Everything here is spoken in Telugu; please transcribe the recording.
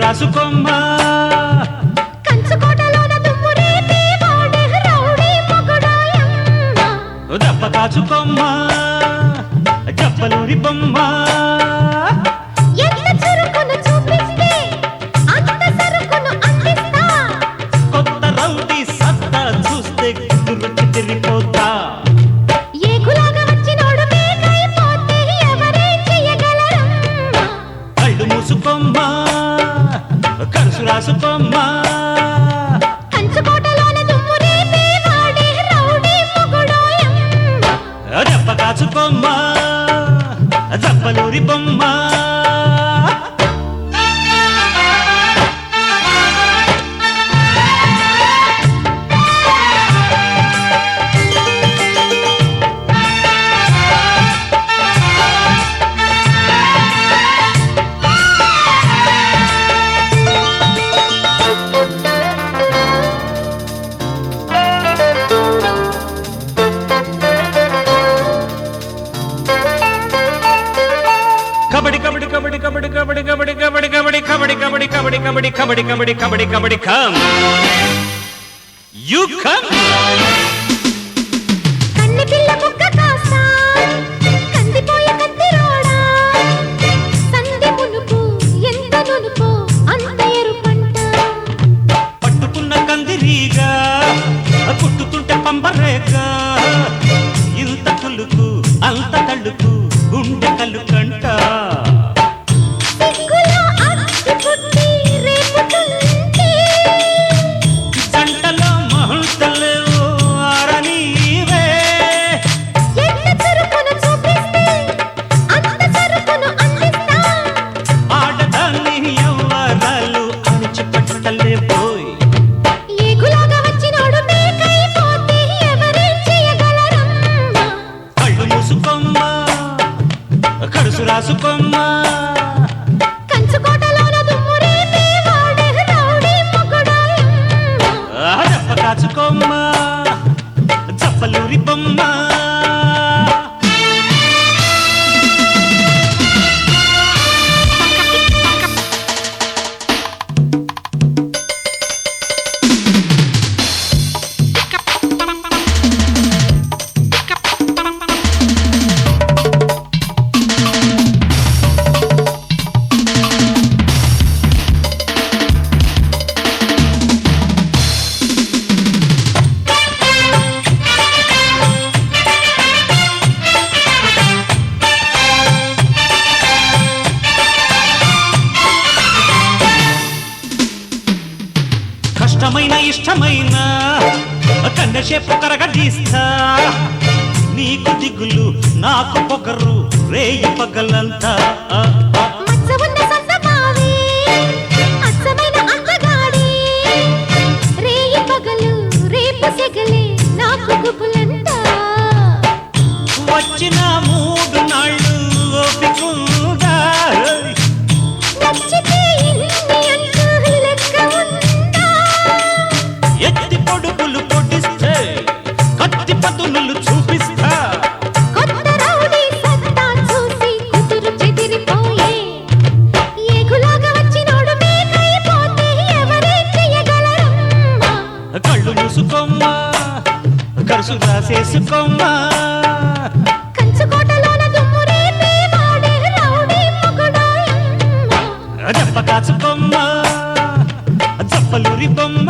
రాసుకోమ్మ కంచుకోటలోన దుమ్ము రేపే వాడే రౌడీ మొగుడాయమ్మ దెబ్బ కాచుకోమ్మ జప్పలూరి బొమ్మ ఎంత చురుకును చూపిస్తే అంత సరుకును అందిస్తా కొత్త రౌడీ సత్తా చూస్తే రుచి తిరిగిపోతా ఏకులాగా వచ్చినోడు మేకైపోతే ఎవరే చెయ్యగలరమ్మ కళ్ళు మూసుకోమ్మ కరుసు రాసుకోమ్మ కంచుకోటలోన దుమ్ము రేపే వాడే రౌడీ మొగుడాయమ్మ దెబ్బ కాచుకోమ్మ జప్పలూరి బొమ్మ kabaddi kabaddi kabaddi kabaddi kabaddi kabaddi kabaddi kabaddi kabaddi kabaddi kabaddi kabaddi kabaddi kabaddi kabaddi come you come కన్ని పిల్ల ముక్క కాస్తా కందిపోయే కత్తిరోడా సంధి మునుపు ఎంత నునుపో అంత ఎరుపంట పట్టుకున్న కందిరీగా కుట్టుతుంటే పంబరేక ఇంత కులుకు అంత తళ్ళుకు గుండె కళ్ళు కంట సిగ్గులో అట్టి పుట్టి రేపుతుంటే జంటలో మహుల్తలేవు ఆరనీవే ఎంత చురుకును చూపిస్తే అంత సరుకును అందిస్తా ఆడదాన్ని ఎవ్వరాలు అణిచిపెట్టలే పోయి ఏకులాగా వచ్చినోడు మేకైపోతే ఎవరే చెయ్యగలరమ్మ కళ్ళు మూసుకోమ్మ కరుసు రాసుకోమ్మ కంచుకోటలోన దుమ్ము రేపే వాడే రౌడీ మొగుడాయమ్మ దెబ్బ కాచుకోమ్మ జప్పలూరి బొమ్మ కష్టమైన ఇష్టమైన కన్నెషేపు కరగదీస్తా నీకు దిగులు నాకు పొగరు రేయి పగలంతా మచ్చ ఉన్న సన్నమావే అచ్చమైన అందగాడే రేయి పగలు రేపు సెగలే నాకు గుబులంట వచ్చిన 3 నాళ్ళు ఓపికుందా నచ్చితే ఇన్ని అంటూ లెక్క ఉందా ఎత్తి పొడుగులు పొడిస్తే కత్తి పదునులు చూపిస్తా కొత్త రౌడీ సత్తా చూసి కుదురు చెదిరిపోయే ఏకులాగా వచ్చినోడు మేకైపోతే ఎవరే చెయ్యగలరమ్మ కళ్ళు మూసుకోమ్మ కరుసు రాసేసుకోమ్మ కంచుకోటలోన దుమ్ము రేపే వాడే రౌడీ మొగుడాయమ్మ దెబ్బ కాచుకోమ్మ జప్పలూరి బొమ్మ